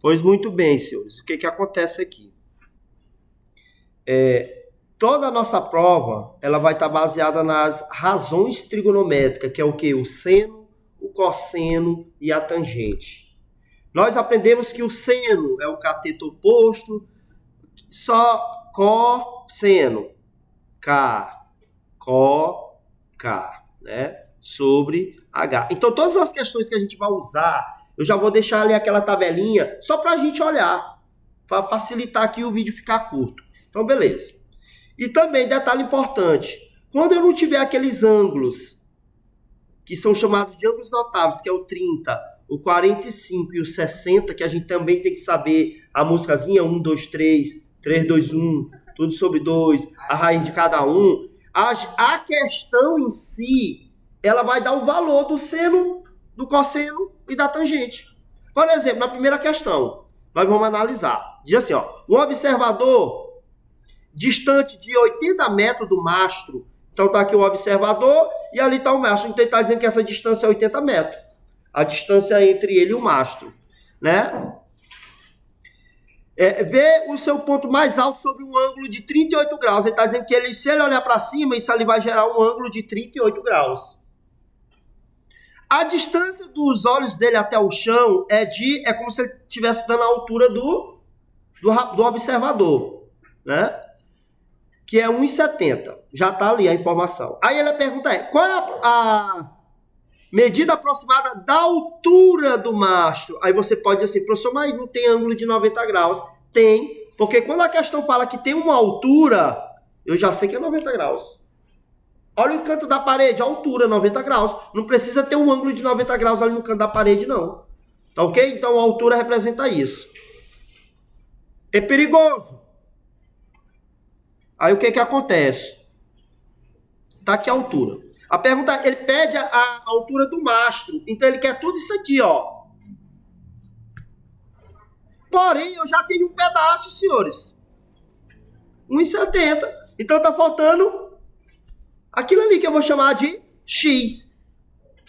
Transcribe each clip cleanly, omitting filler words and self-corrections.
Pois muito bem, senhores. O que que acontece aqui? Toda a nossa prova, ela vai estar baseada nas razões trigonométricas, que é o quê? O seno, o cosseno e a tangente. Nós aprendemos que o seno é o cateto oposto, só cosseno, K, K, né? Sobre H. Então, todas as questões que a gente vai usar, eu já vou deixar ali aquela tabelinha, só para a gente olhar, para facilitar aqui o vídeo ficar curto. Então, beleza. E também, detalhe importante, quando eu não tiver aqueles ângulos, que são chamados de ângulos notáveis, que é o 30, o 45 e o 60, que a gente também tem que saber a músicazinha 1, 2, 3, 3, 2, 1, tudo sobre 2, a raiz de cada um. A questão em si, ela vai dar o valor do seno, do cosseno e da tangente. Por exemplo, na primeira questão, nós vamos analisar. Diz assim, ó, um observador distante de 80 metros do mastro. Então está aqui o observador e ali está o mastro. Então ele está dizendo que essa distância é 80 metros. A distância entre ele e o mastro, né? Vê o seu ponto mais alto sobre um ângulo de 38 graus. Ele está dizendo que se ele olhar para cima, isso ali vai gerar um ângulo de 38 graus. A distância dos olhos dele até o chão é como se ele estivesse dando a altura do observador, né? Que é 1,70. Já está ali a informação. Aí ele pergunta qual é a medida aproximada da altura do mastro? Aí você pode dizer assim, professor, mas não tem ângulo de 90 graus. Tem, porque quando a questão fala que tem uma altura, eu já sei que é 90 graus. Olha o canto da parede, a altura, 90 graus. Não precisa ter um ângulo de 90 graus ali no canto da parede, não. Tá ok? Então a altura representa isso. É perigoso. Aí o que que acontece? Tá aqui a altura. A pergunta, ele pede a altura do mastro. Então ele quer tudo isso aqui, ó. Porém, eu já tenho um pedaço, senhores. 1,70. Então tá faltando aquilo ali que eu vou chamar de X.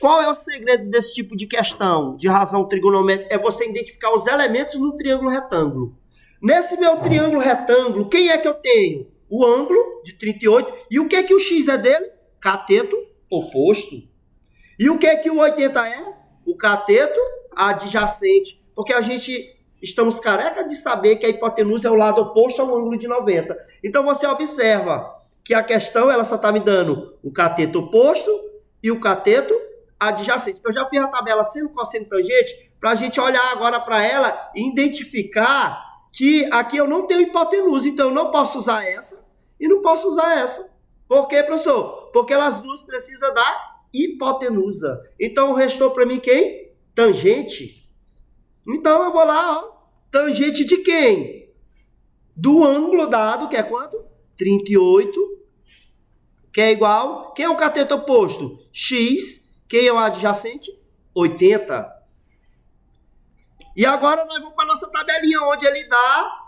Qual é o segredo desse tipo de questão, de razão trigonométrica? É você identificar os elementos no triângulo retângulo. Nesse meu triângulo retângulo, quem é que eu tenho? O ângulo de 38. E o que é que o X é dele? Cateto oposto. E o que é que o 80 é? O cateto adjacente. Porque a gente estamos careca de saber que a hipotenusa é o lado oposto ao ângulo de 90. Então você observa que a questão ela só está me dando o cateto oposto e o cateto adjacente. Eu já fiz a tabela seno, cosseno, tangente para a gente olhar agora para ela e identificar que aqui eu não tenho hipotenusa, então eu não posso usar essa e não posso usar essa. Por quê, professor? Porque elas duas precisam da hipotenusa. Então restou para mim quem? Tangente. Então eu vou lá, ó. Tangente de quem? Do ângulo dado, que é quanto? 38, que é igual... Quem é o cateto oposto? X. Quem é o adjacente? 80. E agora nós vamos para a nossa tabelinha, onde ele dá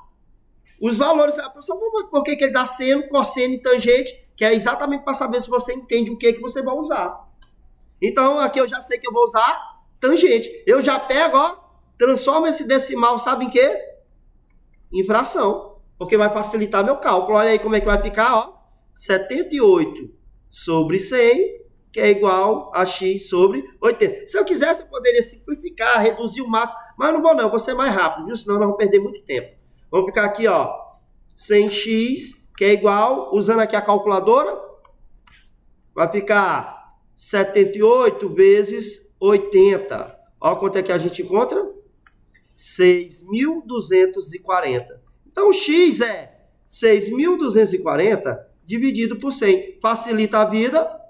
os valores. Professor, por que ele dá seno, cosseno e tangente? Que é exatamente para saber se você entende o que você vai usar. Então, aqui eu já sei que eu vou usar tangente. Eu já pego, ó, transformo esse decimal, sabe em quê? Em fração. Porque vai facilitar meu cálculo. Olha aí como é que vai ficar, ó. 78 sobre 100, que é igual a x sobre 80. Se eu quisesse, eu poderia simplificar, reduzir o máximo, mas não vou não, vou ser mais rápido, viu? Senão nós vamos perder muito tempo. Vamos ficar aqui, ó, 100x, que é igual, usando aqui a calculadora, vai ficar 78 vezes 80. Ó quanto é que a gente encontra? 6.240. Então, x é 6.240 dividido por 100. Facilita a vida.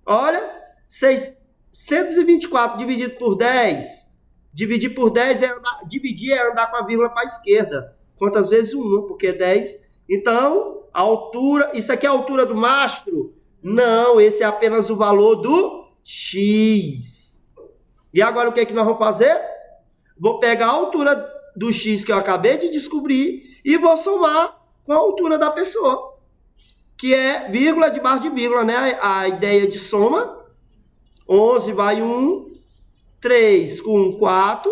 Olha, 624 dividido por 10. Dividir por 10 dividir é andar com a vírgula para a esquerda. Quantas vezes? 1, porque é 10. Então, a altura... Isso aqui é a altura do mastro? Não, esse é apenas o valor do x. E agora o que é que nós vamos fazer? Vou pegar a altura do x que eu acabei de descobrir e vou somar com a altura da pessoa. Que é vírgula debaixo de vírgula, né? A ideia de soma. 11 vai 1, 3 com 4,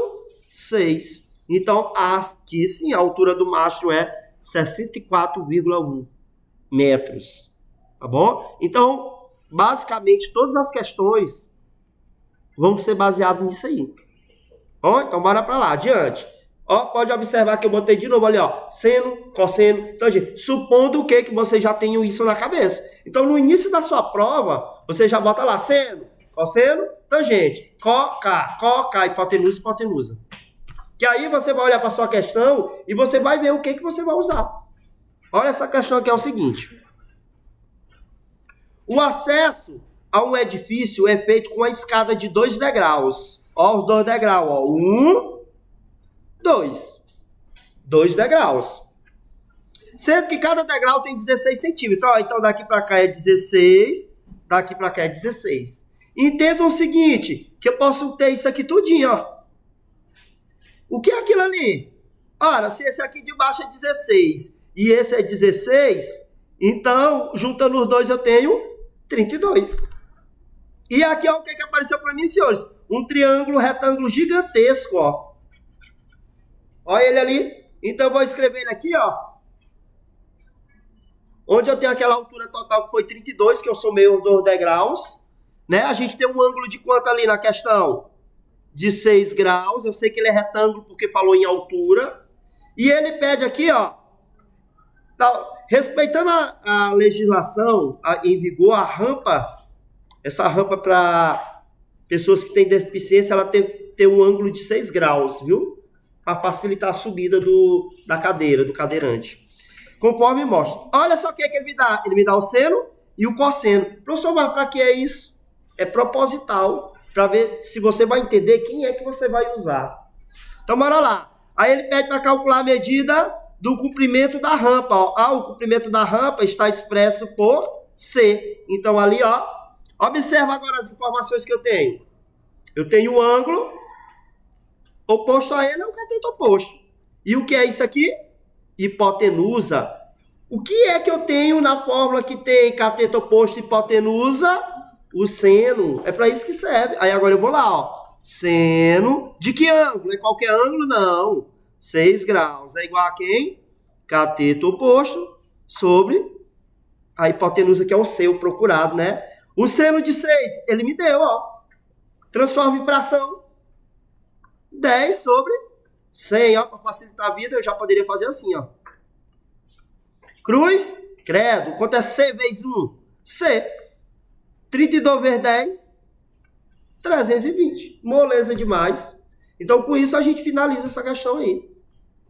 6. Então, aqui sim, a altura do mastro é 64,1 metros. Tá bom? Então, basicamente, todas as questões vão ser baseadas nisso aí. Ó, então, bora para lá. Adiante. Ó, pode observar que eu botei de novo ali, ó, seno, cosseno, tangente. Supondo o que você já tenha isso na cabeça. Então, no início da sua prova, você já bota lá seno, cosseno, tangente, K, hipotenusa, hipotenusa. Que aí você vai olhar para sua questão e você vai ver o que você vai usar. Olha essa questão aqui, é o seguinte. O acesso a um edifício é feito com a escada de 2 degraus. Ó, os 2 degraus, ó. 1, 2. 2 degraus. Sendo que cada degrau tem 16 centímetros. Ó, então daqui para cá é 16, daqui para cá é 16. Entendam o seguinte, que eu posso ter isso aqui tudinho, ó. O que é aquilo ali? Ora, se esse aqui de baixo é 16 e esse é 16, então, juntando os dois eu tenho 32. E aqui, ó, o que apareceu para mim, senhores? Um triângulo retângulo gigantesco, ó. Olha ele ali. Então, eu vou escrever ele aqui, ó. Onde eu tenho aquela altura total que foi 32, que eu somei os 2 degraus. Né? A gente tem um ângulo de quanto ali na questão? De 6 graus. Eu sei que ele é retângulo porque falou em altura. E ele pede aqui, ó. Tá, respeitando a legislação em vigor, a rampa, essa rampa para pessoas que têm deficiência, ela tem que ter um ângulo de 6 graus, viu? Para facilitar a subida da cadeira, do cadeirante. Conforme mostra. Olha só o que ele me dá. Ele me dá o seno e o cosseno. Professor, mas para que é isso? É proposital, para ver se você vai entender quem é que você vai usar. Então, bora lá. Aí ele pede para calcular a medida do comprimento da rampa. Ó. Ah, o comprimento da rampa está expresso por C. Então, ali, ó. Observa agora as informações que eu tenho. Eu tenho o ângulo. Oposto a ele é o cateto oposto. E o que é isso aqui? Hipotenusa. O que é que eu tenho na fórmula que tem cateto oposto e hipotenusa? O seno. É para isso que serve. Aí agora eu vou lá, ó. Seno. De que ângulo? É qualquer ângulo? Não. 6 graus. É igual a quem? Cateto oposto sobre a hipotenusa, que é o C, o procurado, né? O seno de 6, ele me deu, ó. Transforma em fração. 10 sobre 100, ó. Para facilitar a vida, eu já poderia fazer assim, ó. Cruz, credo. Quanto é C vezes 1? C. 32 vezes 10, 320. Moleza demais. Então, com isso, a gente finaliza essa questão aí.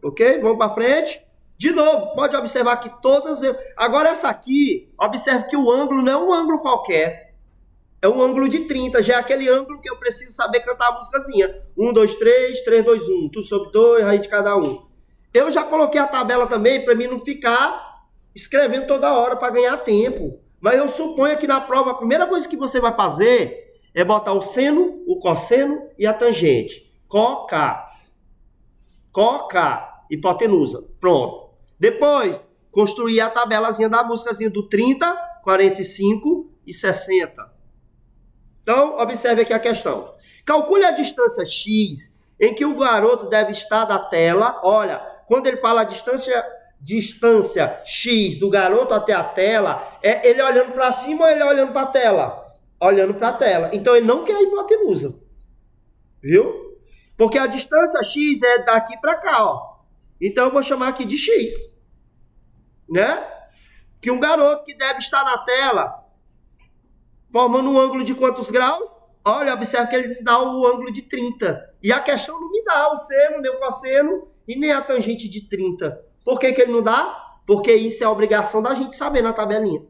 Ok? Vamos para frente. De novo, pode observar que todas... Agora, essa aqui, observe que o ângulo não é um ângulo qualquer. É um ângulo de 30. Já é aquele ângulo que eu preciso saber cantar a músicazinha. 1, 2, 3, 3, 2, 1. Tudo sobre 2, raiz de cada um. Eu já coloquei a tabela também para mim não ficar escrevendo toda hora para ganhar tempo. Mas eu suponho que na prova, a primeira coisa que você vai fazer é botar o seno, o cosseno e a tangente. Coca. Hipotenusa. Pronto. Depois, construir a tabelazinha da músicazinha do 30, 45 e 60. Então, observe aqui a questão. Calcule a distância x em que o garoto deve estar da tela. Olha, quando ele fala a distância x do garoto até a tela, é ele olhando para cima ou ele olhando para a tela? Olhando para a tela. Então, ele não quer a hipotenusa. Viu? Porque a distância x é daqui para cá, ó. Então, eu vou chamar aqui de x. Né? Que um garoto que deve estar na tela, formando um ângulo de quantos graus? Olha, observe que ele me dá o ângulo de 30. E a questão não me dá o seno, nem o cosseno e nem a tangente de 30. Por que ele não dá? Porque isso é a obrigação da gente saber na tabelinha.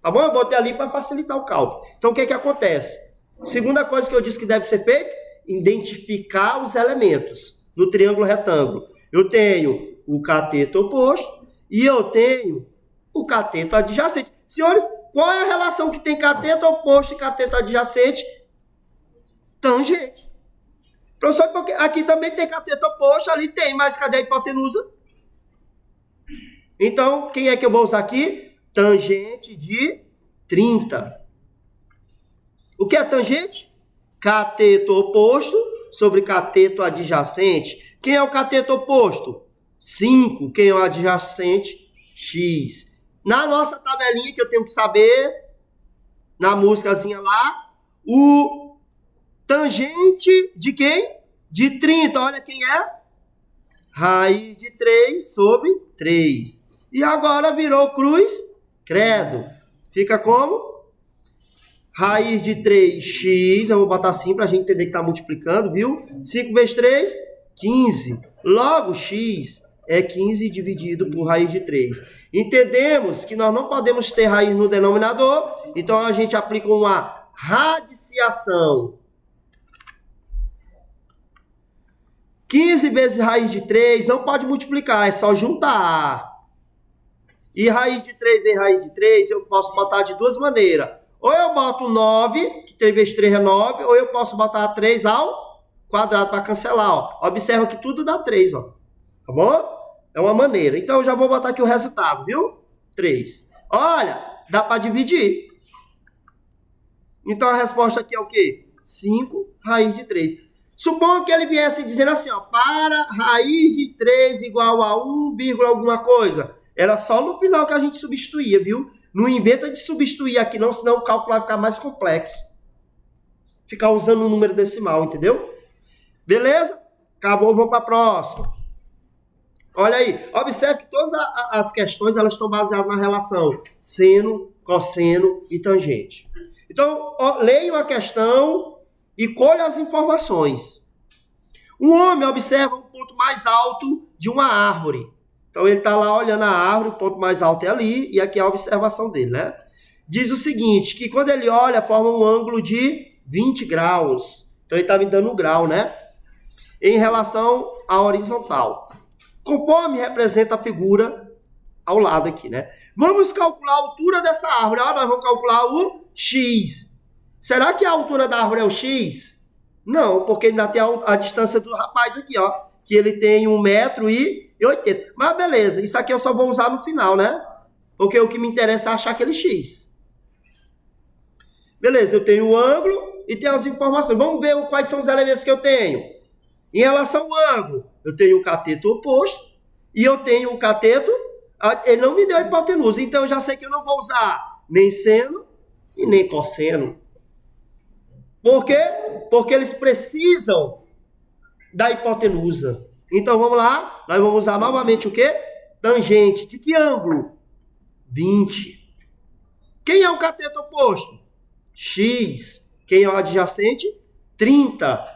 Tá bom? Eu botei ali para facilitar o cálculo. Então, o que acontece? Segunda coisa que eu disse que deve ser feito, identificar os elementos no triângulo retângulo. Eu tenho o cateto oposto e eu tenho o cateto adjacente. Senhores, qual é a relação que tem cateto oposto e cateto adjacente? Tangente. Professor, porque aqui também tem cateto oposto, ali tem, mas cadê a hipotenusa? Então, quem é que eu vou usar aqui? Tangente de 30. O que é tangente? Cateto oposto sobre cateto adjacente. Quem é o cateto oposto? 5. Quem é o adjacente? X. Na nossa tabelinha que eu tenho que saber, na músicazinha lá, o tangente de quem? De 30. Olha quem é? Raiz de 3 sobre 3. E agora virou cruz, credo. Fica como? Raiz de 3x, eu vou botar assim para a gente entender que está multiplicando, viu? 5 vezes 3, 15. Logo, x é 15 dividido por raiz de 3. Entendemos que nós não podemos ter raiz no denominador, então a gente aplica uma radiciação. 15 vezes raiz de 3 não pode multiplicar, é só juntar. E raiz de 3 vezes raiz de 3 eu posso botar de duas maneiras. Ou eu boto 9, que 3 vezes 3 é 9, ou eu posso botar 3 ao quadrado para cancelar. Ó. Observa que tudo dá 3, ó. Tá bom? É uma maneira. Então eu já vou botar aqui o resultado, viu? 3. Olha, dá para dividir. Então a resposta aqui é o quê? 5 raiz de 3. Supondo que ele viesse dizendo assim, ó, para raiz de 3 igual a 1, alguma coisa. Era só no final que a gente substituía, viu? Não inventa de substituir aqui não, senão o cálculo vai ficar mais complexo. Ficar usando um número decimal, entendeu? Beleza? Acabou, vamos para a próxima. Olha aí, observe que todas as questões elas estão baseadas na relação seno, cosseno e tangente. Então, leiam a questão e colha as informações. Um homem observa um ponto mais alto de uma árvore. Então, ele está lá olhando a árvore, o ponto mais alto é ali, e aqui é a observação dele, né? Diz o seguinte, que quando ele olha, forma um ângulo de 20 graus. Então, ele está me dando um grau, né? Em relação à horizontal. Conforme representa a figura ao lado aqui, né? Vamos calcular a altura dessa árvore. Ó, nós vamos calcular o X. Será que a altura da árvore é o X? Não, porque ainda tem a distância do rapaz aqui, ó. Que ele tem 1,80 m. Mas beleza, isso aqui eu só vou usar no final, né? Porque o que me interessa é achar aquele X. Beleza, eu tenho o ângulo e tenho as informações. Vamos ver quais são os elementos que eu tenho. Em relação ao ângulo, eu tenho o cateto oposto e eu tenho o cateto... Ele não me deu a hipotenusa, então eu já sei que eu não vou usar nem seno e nem cosseno. Por quê? Porque eles precisam da hipotenusa. Então, vamos lá. Nós vamos usar novamente o quê? Tangente. De que ângulo? 20. Quem é o cateto oposto? X. Quem é o adjacente? 30.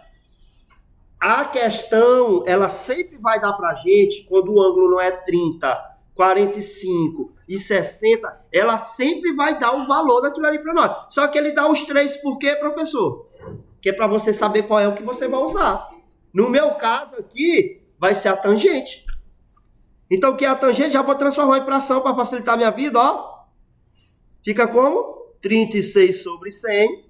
A questão, ela sempre vai dar pra gente, quando o ângulo não é 30, 45 e 60, ela sempre vai dar o valor daquilo ali pra nós. Só que ele dá os 3 por quê, professor? Que é pra você saber qual é o que você vai usar. No meu caso aqui, vai ser a tangente. Então, o que é a tangente? Já vou transformar em fração para facilitar a minha vida, ó. Fica como? 36 sobre 100.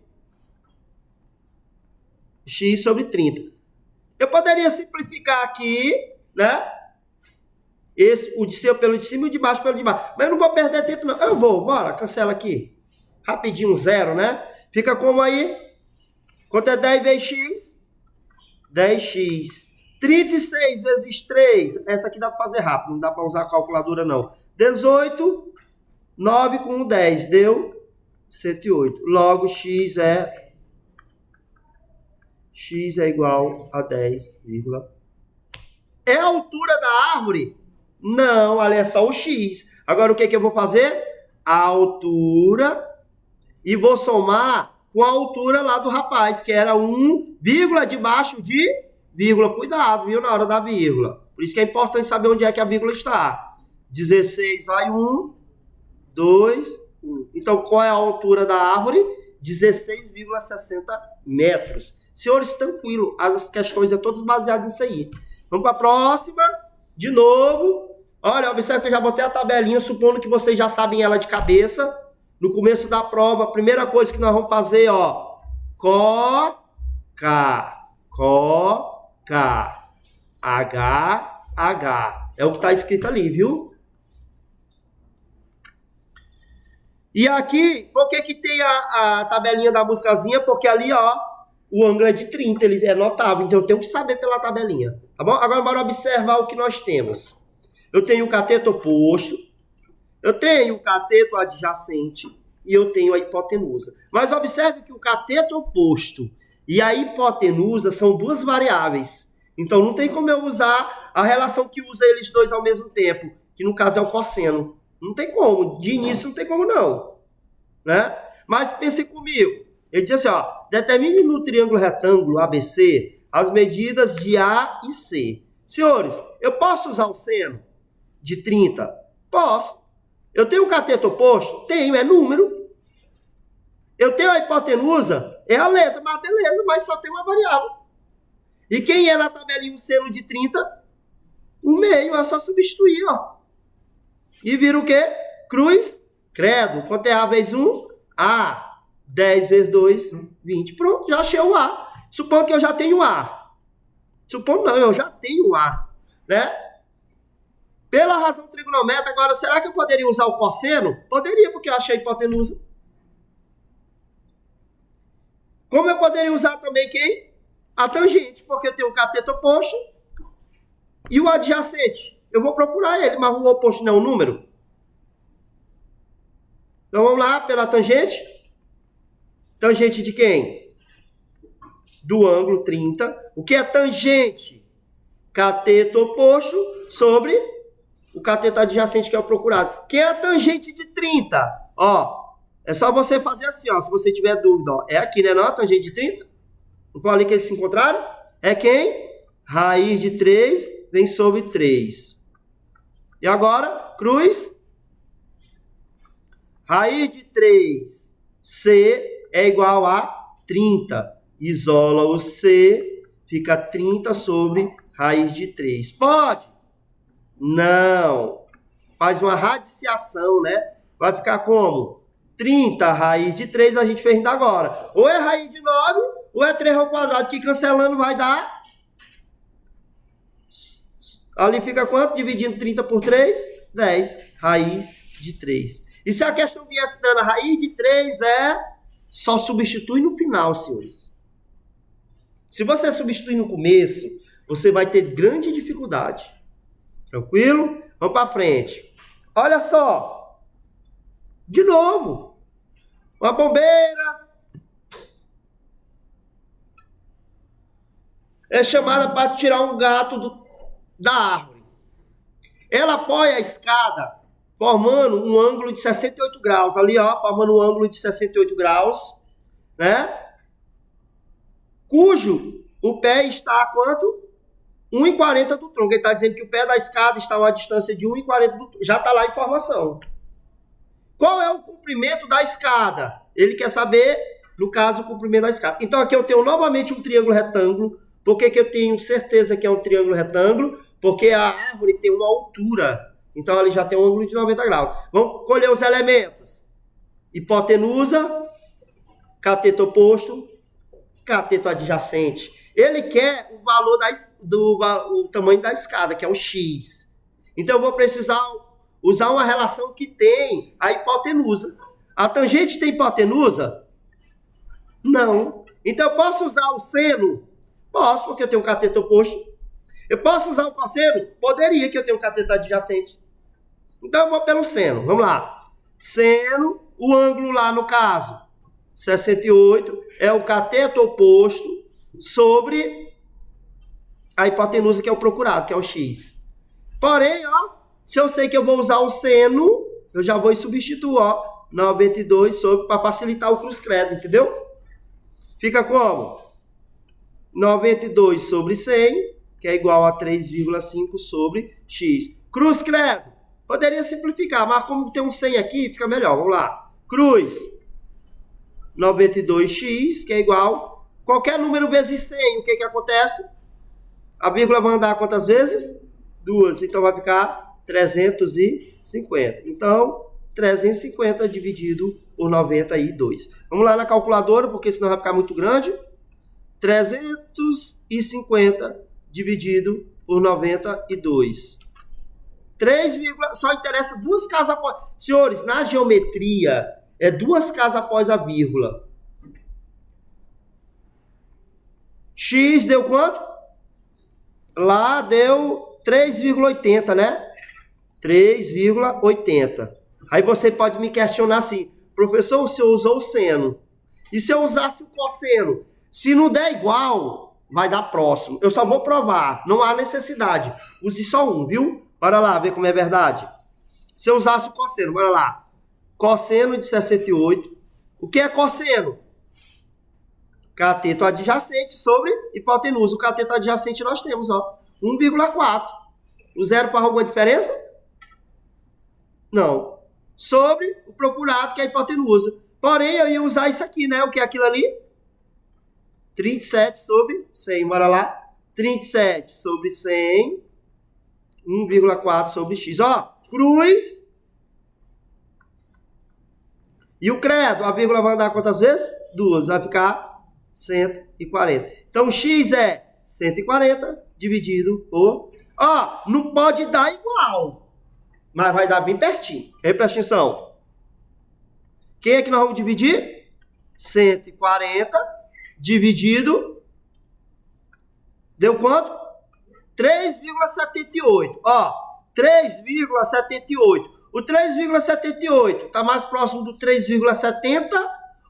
X sobre 30. Eu poderia simplificar aqui, né? O de cima pelo de cima e o de baixo pelo de baixo. Mas eu não vou perder tempo, não. Eu vou, bora, cancela aqui. Rapidinho, 0, né? Fica como aí? Quanto é 10 vezes X? 10x. 36 vezes 3. Essa aqui dá para fazer rápido, não dá para usar a calculadora, não. 18, 9 com 10, deu 108. Logo, x é igual a 10, É a altura da árvore? Não, ali é só o x. Agora, o que eu vou fazer? A altura e vou somar com a altura lá do rapaz, que era 1, debaixo de vírgula. Cuidado, viu, na hora da vírgula. Por isso que é importante saber onde é que a vírgula está. 16 vai 1, 2, 1. Então, qual é a altura da árvore? 16,60 metros. Senhores, tranquilo, as questões é todas baseadas nisso aí. Vamos para a próxima. De novo. Olha, observe que eu já botei a tabelinha, supondo que vocês já sabem ela de cabeça. No começo da prova, a primeira coisa que nós vamos fazer, ó. Coca. H. É o que está escrito ali, viu? E aqui, por que tem a tabelinha da músicazinha? Porque ali, ó, o ângulo é de 30, ele é notável, então eu tenho que saber pela tabelinha, tá bom? Agora bora observar o que nós temos. Eu tenho o cateto oposto, eu tenho o cateto adjacente e eu tenho a hipotenusa. Mas observe que o cateto oposto e a hipotenusa são duas variáveis. Então não tem como eu usar a relação que usa eles dois ao mesmo tempo, que no caso é o cosseno. Não tem como, de início não tem como não, né? Mas pense comigo, ele diz assim, ó, determine no triângulo retângulo ABC as medidas de A e C. Senhores, eu posso usar o seno de 30? Posso. Eu tenho o cateto oposto? Tenho, é número. Eu tenho a hipotenusa? É a letra, mas beleza, mas só tem uma variável. E quem é na tabelinha o seno de 30? O meio, é só substituir, ó. E vira o quê? Cruz, credo. Quanto é A vezes 1? A. 10 vezes 2, 20. Pronto, já achei o A. Supondo que eu já tenho A. Supondo não, eu já tenho A, né? Pela razão trigonométrica, agora, será que eu poderia usar o cosseno? Poderia, porque eu achei a hipotenusa. Como eu poderia usar também quem? A tangente, porque eu tenho o cateto oposto e o adjacente. Eu vou procurar ele, mas o oposto não é um número. Então vamos lá, pela tangente. Tangente de quem? Do ângulo 30. O que é tangente? Cateto oposto sobre o cateto adjacente, que é o procurado. Que é a tangente de 30? Ó, é só você fazer assim, ó, se você tiver dúvida. Ó. É aqui, né? Não é a tangente de 30? Não foi ali que eles se encontraram? É quem? Raiz de 3 vem sobre 3. E agora, cruz. Raiz de 3, C é igual a 30. Isola o C, fica 30 sobre raiz de 3. Pode? Não. Faz uma radiciação, né? Vai ficar como? 30 raiz de 3, a gente fez ainda agora. Ou é raiz de 9, ou é 3 ao quadrado, que cancelando vai dar... Ali fica quanto? Dividindo 30 por 3? 10. Raiz de 3. E se a questão viesse dando a raiz de 3 só substitui no final, senhores. Se você substituir no começo, você vai ter grande dificuldade. Tranquilo? Vamos para frente. Olha só. De novo. Uma bombeira. É chamada para tirar um gato da árvore. Ela apoia a escada formando um ângulo de 68 graus. Ali, ó, formando um ângulo de 68 graus, né? Cujo o pé está a quanto? 1,40 do tronco. Ele está dizendo que o pé da escada está a uma distância de 1,40 do tronco. Já está lá a informação. Qual é o comprimento da escada? Ele quer saber, no caso, o comprimento da escada. Então, aqui eu tenho novamente um triângulo retângulo. Por que eu tenho certeza que é um triângulo retângulo? Porque a árvore tem uma altura. Então, ali já tem um ângulo de 90 graus. Vamos colher os elementos. Hipotenusa, cateto oposto, cateto adjacente. Ele quer o valor o tamanho da escada, que é o x. Então, eu vou precisar usar uma relação que tem a hipotenusa. A tangente tem hipotenusa? Não. Então, eu posso usar o seno? Posso, porque eu tenho um cateto oposto. Eu posso usar o cosseno? Poderia, que eu tenho um cateto adjacente. Então, eu vou pelo seno. Vamos lá. Seno, o ângulo lá, no caso, 68, é o cateto oposto sobre a hipotenusa, que é o procurado, que é o x. Porém, ó, se eu sei que eu vou usar o seno, eu já vou e substituo, ó, 92 sobre, para facilitar o cruz-credo, entendeu? Fica como? 92 sobre 100, que é igual a 3,5 sobre x. Cruz-credo. Poderia simplificar, mas como tem um 100 aqui, fica melhor. Vamos lá. Cruz. 92x, que é igual... Qualquer número vezes 100, o que acontece? A vírgula vai andar quantas vezes? 2. Então, vai ficar 350. Então, 350 dividido por 92. Vamos lá na calculadora, porque senão vai ficar muito grande. 350 dividido por 92. 3, só interessa duas casas após. Senhores, na geometria, é duas casas após a vírgula. X deu quanto? Lá deu 3,80, né? 3,80. Aí você pode me questionar assim, professor, o senhor usou o seno. E se eu usasse o cosseno? Se não der igual, vai dar próximo. Eu só vou provar, não há necessidade. Use só um, viu? Bora lá, ver como é verdade. Se eu usasse o cosseno, bora lá. Cosseno de 68. O que é cosseno? Cateto adjacente sobre hipotenusa. O cateto adjacente nós temos, ó, 1,4. O zero faz alguma diferença? Não. Sobre o procurado, que é a hipotenusa. Porém, eu ia usar isso aqui, né? O que é aquilo ali? 37 sobre 100. Bora lá. 37 sobre 100. 1,4 sobre x. Ó, cruz. E o credo, a vírgula vai andar quantas vezes? 2. Vai ficar 140. Então, x é 140 dividido por... Ó, não pode dar igual, mas vai dar bem pertinho. Aí, presta atenção. Quem é que nós vamos dividir? 140 dividido... Deu quanto? 3,78. Ó, 3,78. O 3,78 está mais próximo do 3,70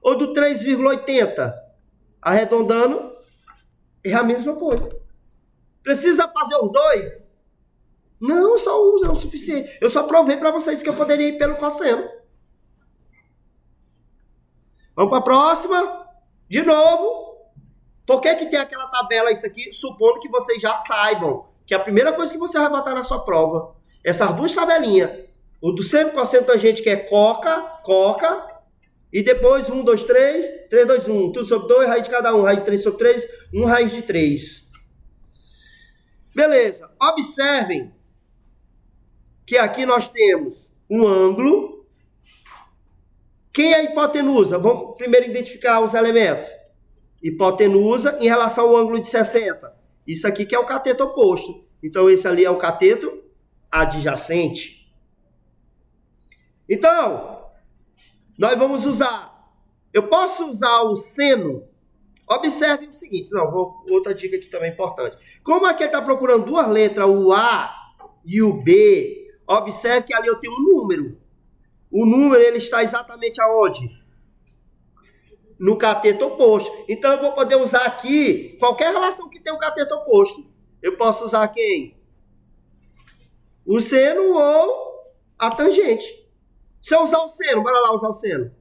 ou do 3,80? Arredondando, é a mesma coisa. Precisa fazer os dois? Não, só um é o suficiente. Eu só provei para vocês que eu poderia ir pelo cosseno. Vamos para a próxima. De novo. Por que tem aquela tabela, isso aqui? Supondo que vocês já saibam que a primeira coisa que você vai botar na sua prova, essas duas tabelinhas. O do seno, cosseno, tangente, que é coca, e depois 1, 2, 3, 3, 2, 1, tudo sobre 2, raiz de cada um, raiz de 3 sobre 3, 1 raiz de 3. Beleza, observem que aqui nós temos um ângulo. Quem é a hipotenusa? Vamos primeiro identificar os elementos. Hipotenusa em relação ao ângulo de 60. Isso aqui que é o cateto oposto. Então, esse ali é o cateto adjacente. Então, nós vamos usar... Eu posso usar o seno... Observe o seguinte... outra dica aqui também importante. Como aqui está procurando duas letras, o A e o B, observe que ali eu tenho um número. O número, ele está exatamente aonde? No cateto oposto. Então, eu vou poder usar aqui qualquer relação que tenha um cateto oposto. Eu posso usar quem? O seno ou a tangente. Se eu usar o seno, bora lá usar o seno.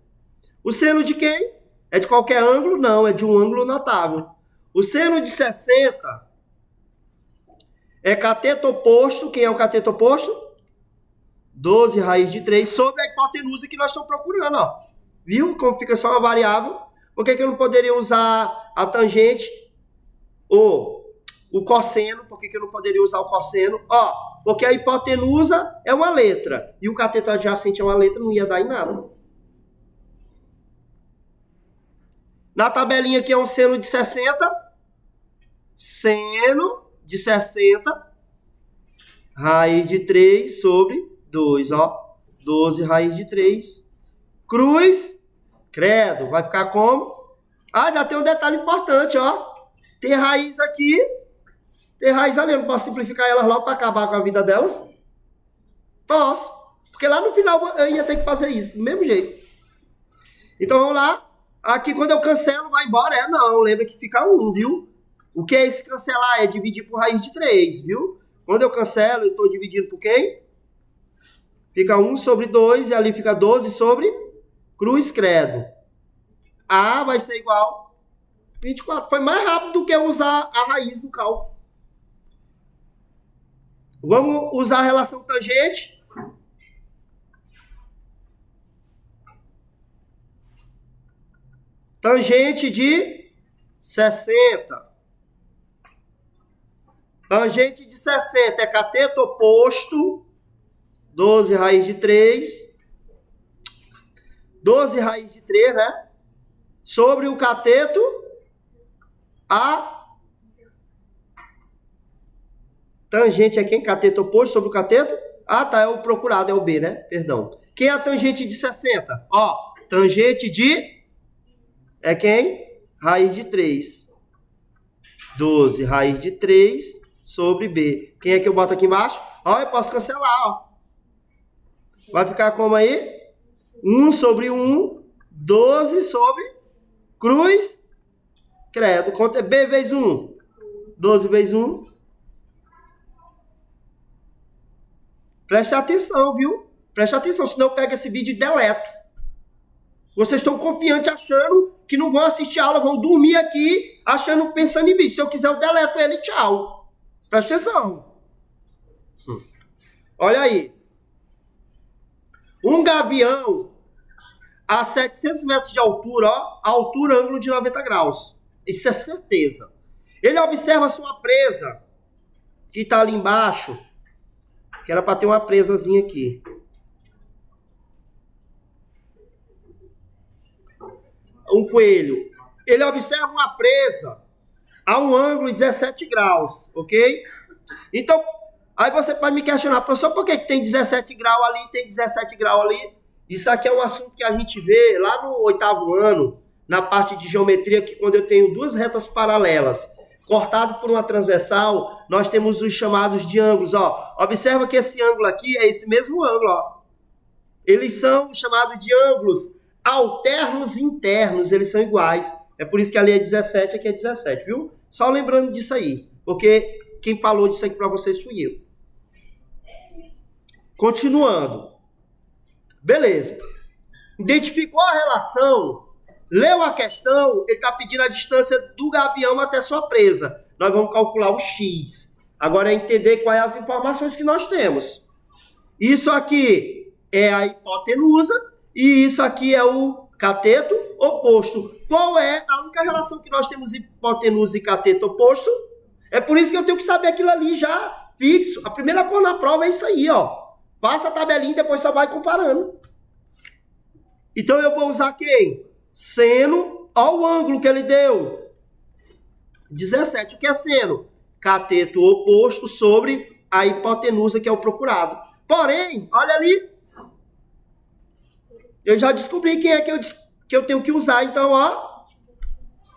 O seno de quem? É de qualquer ângulo? Não, é de um ângulo notável. O seno de 60 é cateto oposto. Quem é o cateto oposto? 12 raiz de 3 sobre a hipotenusa que nós estamos procurando, ó. Viu como fica só uma variável? Por que eu não poderia usar a tangente ou o cosseno? Por que eu não poderia usar o cosseno? Ó, porque a hipotenusa é uma letra e o cateto adjacente é uma letra, não ia dar em nada. Na tabelinha aqui é um seno de 60. Seno de 60. Raiz de 3 sobre 2, ó. 12 raiz de 3. Cruz. Credo. Vai ficar como? Ah, ainda tem um detalhe importante, ó. Tem raiz aqui. Tem raiz ali. Eu não posso simplificar elas logo para acabar com a vida delas? Posso. Porque lá no final eu ia ter que fazer isso. Do mesmo jeito. Então vamos lá. Aqui quando eu cancelo vai embora. Não. Lembra que fica 1, viu? O que é esse cancelar? É dividir por raiz de 3, viu? Quando eu cancelo, eu estou dividindo por quem? Fica 1 sobre 2 e ali fica 12 sobre cruz, credo. A vai ser igual 24. Foi mais rápido do que eu usar a raiz no cálculo. Vamos usar a relação tangente. Tangente de 60. Tangente de 60 é cateto oposto. 12 raiz de 3. 12 raiz de 3, né? Sobre o cateto A. Tangente é quem? Cateto oposto sobre o cateto? Ah, tá. É o procurado, é o B, né? Perdão. Quem é a tangente de 60? Ó, tangente de... É quem? Raiz de 3. 12 raiz de 3 sobre B. Quem é que eu boto aqui embaixo? Ó, eu posso cancelar, ó. Vai ficar como aí? 1 sobre 1, 12 sobre cruz, credo. Quanto é B vezes 1? 12 vezes 1. Preste atenção, viu? Preste atenção, senão eu pego esse vídeo e deleto. Vocês estão confiantes achando que não vão assistir a aula, vão dormir aqui achando, pensando em vídeo. Se eu quiser, eu deleto ele, tchau. Preste atenção. Olha aí. Um gavião a 700 metros de altura, ó, altura, ângulo de 90 graus. Isso é certeza. Ele observa a sua presa, que está ali embaixo, que era para ter uma presazinha aqui. Um coelho. Ele observa uma presa a um ângulo de 17 graus, ok? Então, aí você pode me questionar, professor, por que tem 17 graus ali e tem 17 graus ali? Isso aqui é um assunto que a gente vê lá no 8º ano, na parte de geometria, que quando eu tenho duas retas paralelas, cortado por uma transversal, nós temos os chamados de ângulos, ó. Observa que esse ângulo aqui é esse mesmo ângulo, ó. Eles são chamados de ângulos alternos internos, eles são iguais. É por isso que ali é 17, aqui é 17, viu? Só lembrando disso aí, porque quem falou disso aqui para vocês fui eu. Continuando. Beleza. Identificou a relação, leu a questão, ele está pedindo a distância do gavião até sua presa. Nós vamos calcular o X. Agora é entender quais as informações que nós temos. Isso aqui é a hipotenusa e isso aqui é o cateto oposto. Qual é a única relação que nós temos hipotenusa e cateto oposto? É por isso que eu tenho que saber aquilo ali já fixo. A primeira coisa na prova é isso aí, ó. Passa a tabelinha e depois só vai comparando. Então eu vou usar quem? Seno, ó o ângulo que ele deu. 17. O que é seno? Cateto oposto sobre a hipotenusa, que é o procurado. Porém, olha ali. Eu já descobri quem é que eu tenho que usar. Então, ó.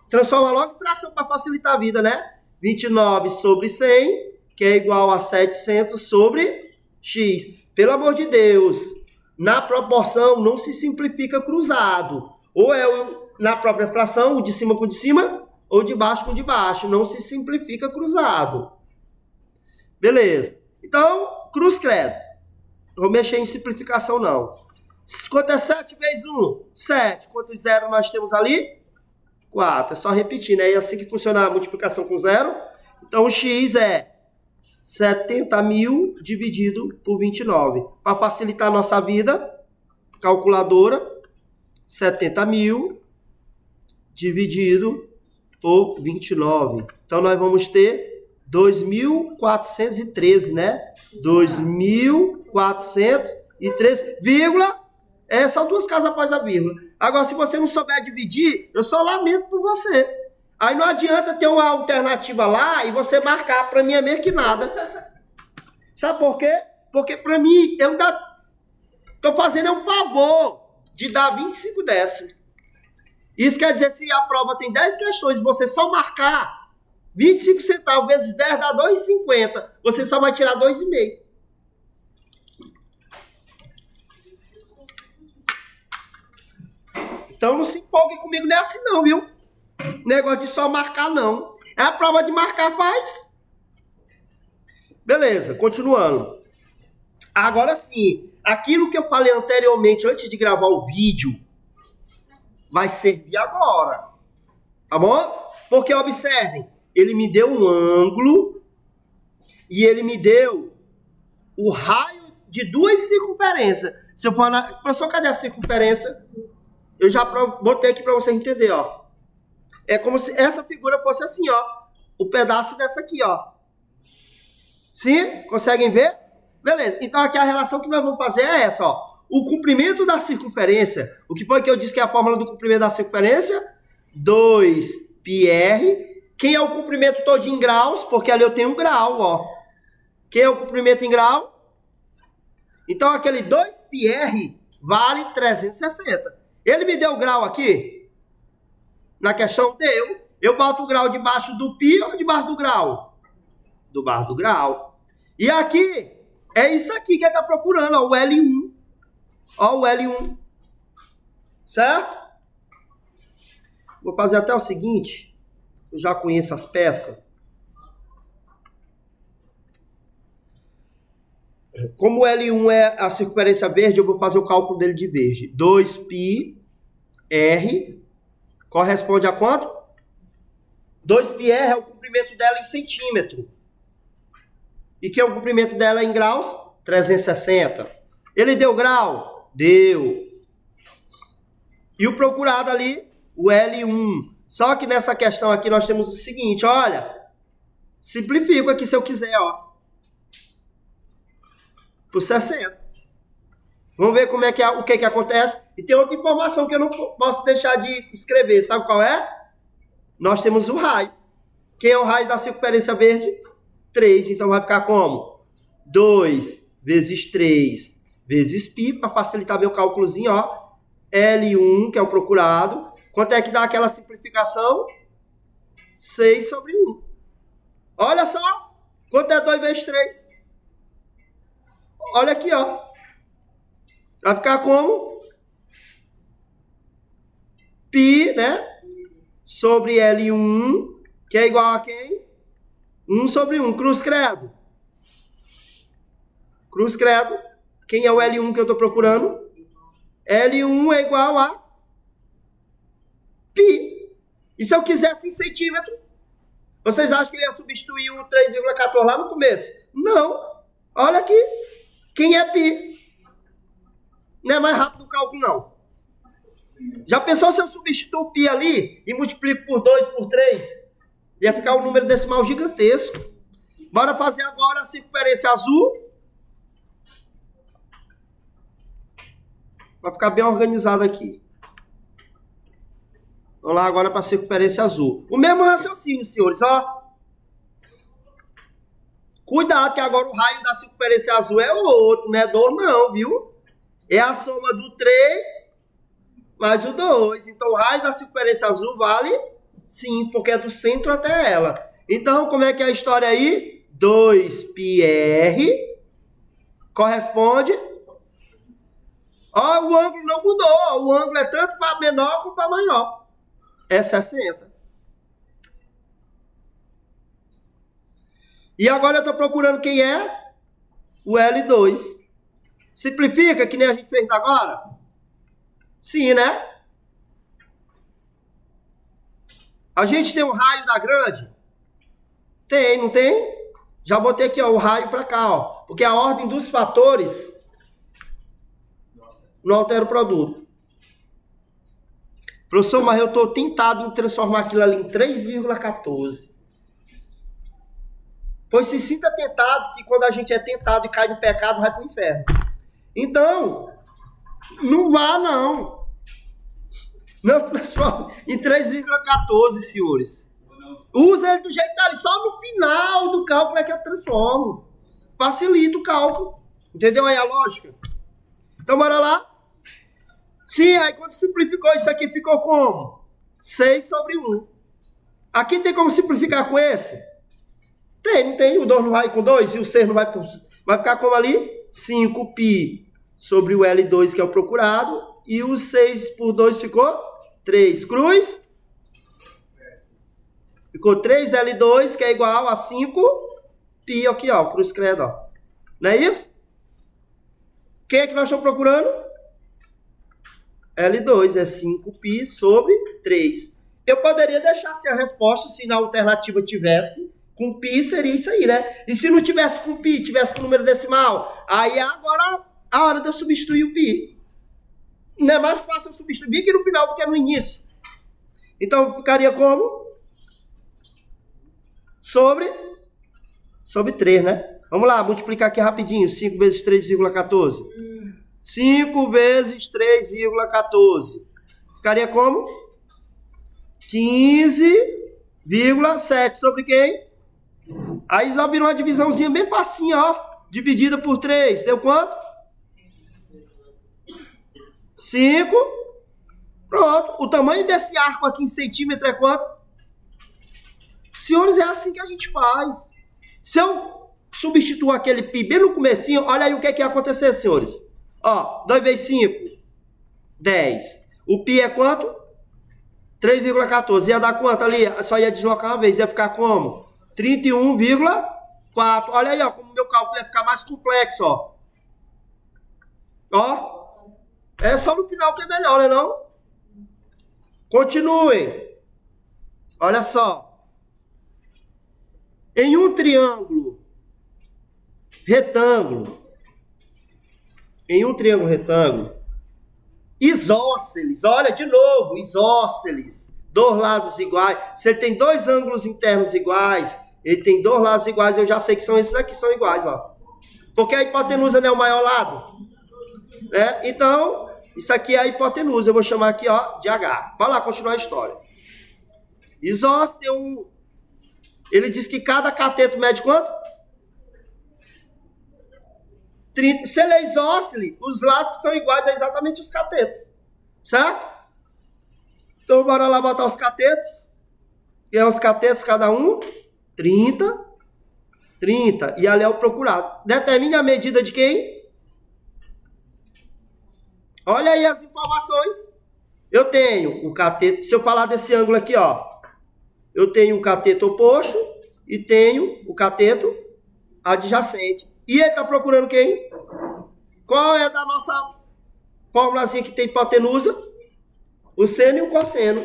Transforma logo em fração para facilitar a vida, né? 29 sobre 100, que é igual a 700 sobre x. Pelo amor de Deus, na proporção não se simplifica cruzado. Ou é na própria fração, o de cima com o de cima, ou de baixo com o de baixo. Não se simplifica cruzado. Beleza. Então, cruz credo. Não vou mexer em simplificação, não. Quanto é 7 vezes 1? 7. Quantos zero nós temos ali? 4. É só repetir, né? É assim que funciona a multiplicação com zero. Então, o x é 70.000 dividido por 29. Para facilitar a nossa vida, calculadora, 70.000 dividido por 29. Então, nós vamos ter 2.413, né? 2.413, vírgula, são duas casas após a vírgula. Agora, se você não souber dividir, eu só lamento por você. Aí não adianta ter uma alternativa lá e você marcar. Para mim é mesmo que nada. Sabe por quê? Porque para mim, eu ainda estou fazendo um favor de dar 25 décimos. Isso quer dizer, se a prova tem 10 questões, você só marcar 25 centavos vezes 10 dá 2,50. Você só vai tirar 2,5. Então não se empolgue comigo, não é assim não, viu? Negócio de só marcar, não. É a prova de marcar, faz. Beleza, continuando. Agora sim, aquilo que eu falei anteriormente, antes de gravar o vídeo, vai servir agora. Tá bom? Porque, observem, ele me deu um ângulo e ele me deu o raio de duas circunferências. Se eu for professor, cadê a circunferência? Eu já botei aqui para vocês entenderem, ó. É como se essa figura fosse assim, ó. O pedaço dessa aqui, ó. Sim? Conseguem ver? Beleza. Então aqui a relação que nós vamos fazer é essa, ó. O comprimento da circunferência. O que foi que eu disse que é a fórmula do comprimento da circunferência? 2πr. Quem é o comprimento todo em graus? Porque ali eu tenho um grau, ó. Quem é o comprimento em grau? Então aquele 2πr vale 360. Ele me deu o grau aqui? Na questão deu. Eu boto o grau debaixo do π ou debaixo do grau? Debaixo do grau. E aqui, é isso aqui que ele está procurando, ó, o L1. Ó, o L1. Certo? Vou fazer até o seguinte. Eu já conheço as peças. Como o L1 é a circunferência verde, eu vou fazer o cálculo dele de verde. 2πr corresponde a quanto? 2πr é o comprimento dela em centímetro. E que é o comprimento dela em graus? 360. Ele deu grau? Deu. E o procurado ali? O L1. Só que nessa questão aqui nós temos o seguinte, olha. Simplifico aqui se eu quiser, ó. Por 60. Vamos ver como é que o que acontece. E tem outra informação que eu não posso deixar de escrever. Sabe qual é? Nós temos o raio. Quem é o raio da circunferência verde? 3. Então vai ficar como? 2 vezes 3 vezes π, para facilitar meu cálculozinho, ó. L1, que é o procurado. Quanto é que dá aquela simplificação? 6 sobre 1. Olha só. Quanto é 2 vezes 3? Olha aqui, ó. Vai ficar como? Π, né? Sobre L1, que é igual a quem? 1 sobre 1. Cruz credo. Cruz credo. Quem é o L1 que eu estou procurando? L1 é igual a π. E se eu quisesse em centímetro? Vocês acham que eu ia substituir o 3,14 lá no começo? Não. Olha aqui. Quem é π? Não é mais rápido o cálculo, não. Já pensou se eu substituo o π ali e multiplico por 2, por 3? Ia ficar um número decimal gigantesco. Bora fazer agora a circunferência azul. Vai ficar bem organizado aqui. Vamos lá agora para a circunferência azul. O mesmo raciocínio, senhores, ó. Cuidado que agora o raio da circunferência azul é outro, não é 2 não, viu? É a soma do 3 mais o 2. Então o raio da circunferência azul vale 5, porque é do centro até ela. Então como é que é a história aí? 2πr corresponde... Ó, o ângulo não mudou, ó. O ângulo é tanto para menor como para maior. É 60. E agora eu estou procurando quem é? O L2. Simplifica, que nem a gente fez agora? Sim, né? A gente tem um raio da grande? Tem, não tem? Já botei aqui, ó, o raio para cá, ó. Porque a ordem dos fatores não altera o produto. Professor, mas eu estou tentado em transformar aquilo ali em 3,14. Pois se sinta tentado, que quando a gente é tentado e cai no pecado, vai para o inferno. Então, não vá, não. Não transforme em 3,14, senhores. Usa ele do jeito que tá ali. Só no final do cálculo é que eu transformo. Facilita o cálculo. Entendeu aí a lógica? Então, bora lá. Sim, aí quando simplificou isso aqui, ficou como? 6 sobre 1. Aqui tem como simplificar com esse? Tem, não tem. O 2 não vai com 2 e o 6 não vai... Vai ficar como ali? 5π sobre o L2, que é o procurado. E o 6 por 2 ficou 3. Cruz? Ficou 3L2, que é igual a 5π aqui, ó. Cruz credo, ó. Não é isso? Quem é que nós estamos procurando? L2 é 5π sobre 3. Eu poderia deixar assim a resposta, se na alternativa tivesse com π, seria isso aí, né? E se não tivesse com π, tivesse com número decimal, aí agora a hora de eu substituir o π. Não é mais fácil eu substituir aqui no final do que no início. Então ficaria como? Sobre 3, né? Vamos lá, multiplicar aqui rapidinho. 5 vezes 3,14. 5 vezes 3,14. Ficaria como? 15,7 sobre quem? Aí só virou uma divisãozinha bem facinha, ó. Dividida por 3. Deu quanto? 5. Pronto. O tamanho desse arco aqui em centímetro é quanto? Senhores, é assim que a gente faz. Se eu substituir aquele pi bem no comecinho, olha aí o que ia acontecer, senhores. Ó, 2 vezes 5, 10. O pi é quanto? 3,14. Ia dar quanto ali? Só ia deslocar uma vez. Ia ficar como? 31,4. Olha aí, ó, como o meu cálculo ia ficar mais complexo, ó. Ó. É só no final que é melhor, né não? Continuem. Olha só. Em um triângulo retângulo, isósceles, olha de novo, isósceles, dois lados iguais. Se ele tem dois ângulos internos iguais, ele tem dois lados iguais, eu já sei que são esses aqui, são iguais, ó. Porque a hipotenusa não é o maior lado, né? Então, isso aqui é a hipotenusa, eu vou chamar aqui, ó, de H. Vai lá, continuar a história. Isósceles tem um... Ele diz que cada cateto mede quanto? 30. Se ele é isósceles, os lados que são iguais é exatamente os catetos. Certo? Então, bora lá botar os catetos. E é os catetos cada um? 30. 30. E ali é o procurado. Determine a medida de quem? Olha aí as informações. Eu tenho o cateto... Se eu falar desse ângulo aqui, ó. Eu tenho o cateto oposto e tenho o cateto adjacente. E ele está procurando quem? Qual é da nossa fórmulazinha que tem hipotenusa? O seno e o cosseno.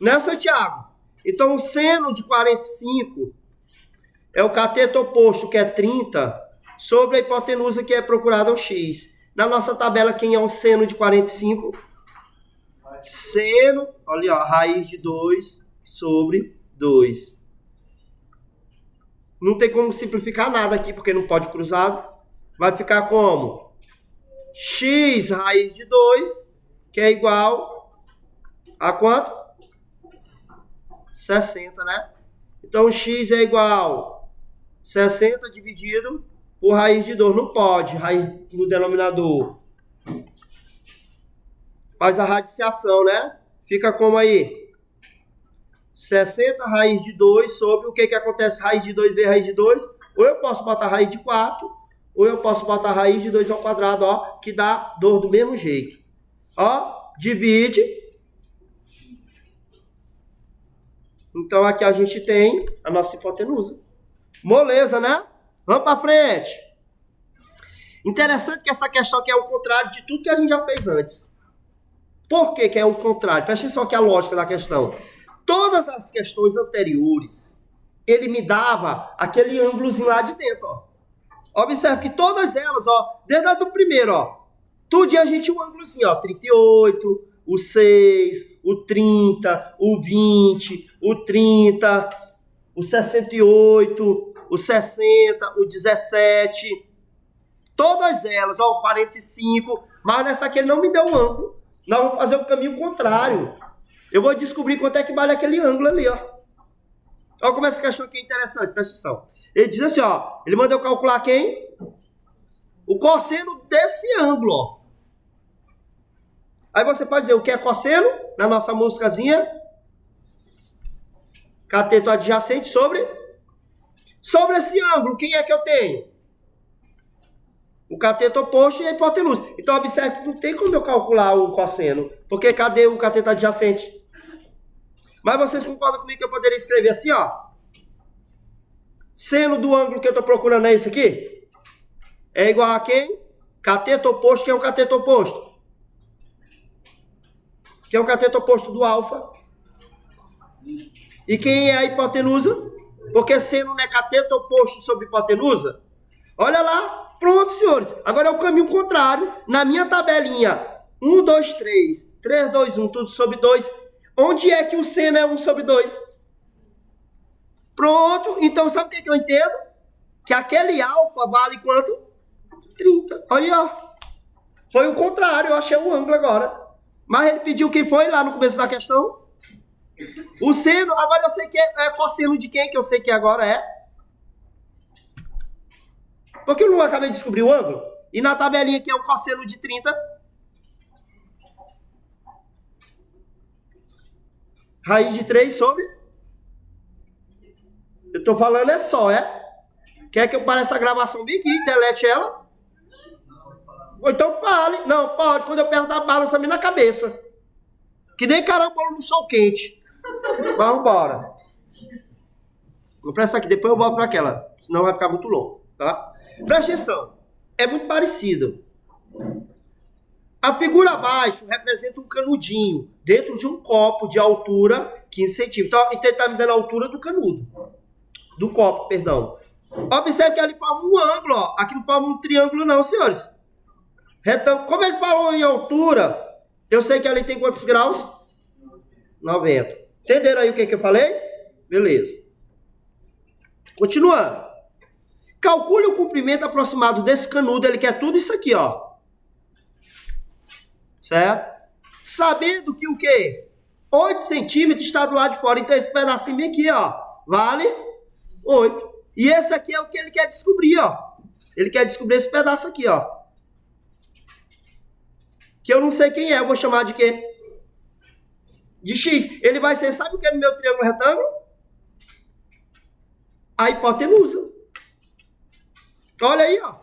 Né, Santiago? Então, o seno de 45 é o cateto oposto, que é 30, sobre a hipotenusa, que é procurada, o x. Na nossa tabela, quem é o seno de 45? Seno, olha, ó, raiz de 2 sobre 2. Não tem como simplificar nada aqui, porque não pode cruzado. Vai ficar como? X raiz de 2, que é igual a quanto? 60, né? Então, x é igual 60 dividido por raiz de 2. Não pode, raiz no denominador. Faz a radiciação, né? Fica como aí? 60 raiz de 2 sobre o que acontece? Raiz de 2 vezes raiz de 2. Ou eu posso botar raiz de 4, ou eu posso botar raiz de 2 ao quadrado, ó, que dá 2 do mesmo jeito. Ó, divide. Então aqui a gente tem a nossa hipotenusa. Moleza, né? Vamos para frente. Interessante que essa questão aqui é o contrário de tudo que a gente já fez antes. Por que que é o contrário? Presta atenção aqui a lógica da questão. Todas as questões anteriores, ele me dava aquele ângulozinho lá de dentro, ó. Observe que todas elas, ó, desde a do primeiro, ó, tudo a gente tinha um ângulozinho, ó, 38, o 6, o 30, o 20, o 30, o 68, o 60, o 17. Todas elas, ó, o 45, mas nessa aqui ele não me deu um ângulo. Nós vamos fazer o caminho contrário. Eu vou descobrir quanto é que vale aquele ângulo ali, ó. Olha como essa questão aqui é interessante, presta atenção. Ele diz assim, ó, ele mandou calcular quem? O cosseno desse ângulo, ó. Aí você pode dizer o que é cosseno, na nossa músicazinha. Cateto adjacente sobre esse ângulo, quem é que eu tenho? O cateto oposto e a hipotenusa. Então, observe que não tem como eu calcular o cosseno. Porque cadê o cateto adjacente? Mas vocês concordam comigo que eu poderia escrever assim, ó? Seno do ângulo que eu estou procurando é esse aqui? É igual a quem? Cateto oposto, que é o cateto oposto? Que é o cateto oposto do alfa. E quem é a hipotenusa? Porque seno não é cateto oposto sobre hipotenusa? Olha lá. Pronto, senhores. Agora é o caminho contrário. Na minha tabelinha, 1, 2, 3, 3, 2, 1, tudo sobre 2. Onde é que o seno é 1 sobre 2? Pronto. Então, sabe o que eu entendo? Que aquele alfa vale quanto? 30. Olha, ó. Foi o contrário. Eu achei o ângulo agora. Mas ele pediu quem foi lá no começo da questão? O seno. Agora eu sei que é cosseno de quem? Que eu sei que agora é. Porque eu não acabei de descobrir o ângulo? E na tabelinha que é o cosseno de 30? Raiz de 3 sobre Eu tô falando é só, é? Quer que eu pare essa gravação bem aqui, delete ela? Ou então fale. Não, pode. Quando eu perguntar, balança-me na cabeça. Que nem carambola no sol quente. Vamos embora. Vou prestar aqui, depois eu volto para aquela. Senão vai ficar muito longo, tá? Presta atenção. É muito parecido. A figura abaixo representa um canudinho dentro de um copo de altura 15 centímetros. Então ele está me dando a altura do canudo. Do copo, perdão. Observe que ali forma um ângulo, ó. Aqui não forma um triângulo não, senhores. Então, como ele falou em altura, eu sei que ali tem quantos graus? 90. Entenderam aí o que eu falei? Beleza. Continuando. Calcule o comprimento aproximado desse canudo. Ele quer tudo isso aqui, ó. Certo? Sabendo que o quê? 8 centímetros está do lado de fora. Então esse pedacinho bem aqui, ó, vale 8. E esse aqui é o que ele quer descobrir, ó. Ele quer descobrir esse pedaço aqui, ó. Que eu não sei quem é. Eu vou chamar de quê? De X. Ele vai ser, sabe o que é no meu triângulo retângulo? A hipotenusa. Olha aí, ó.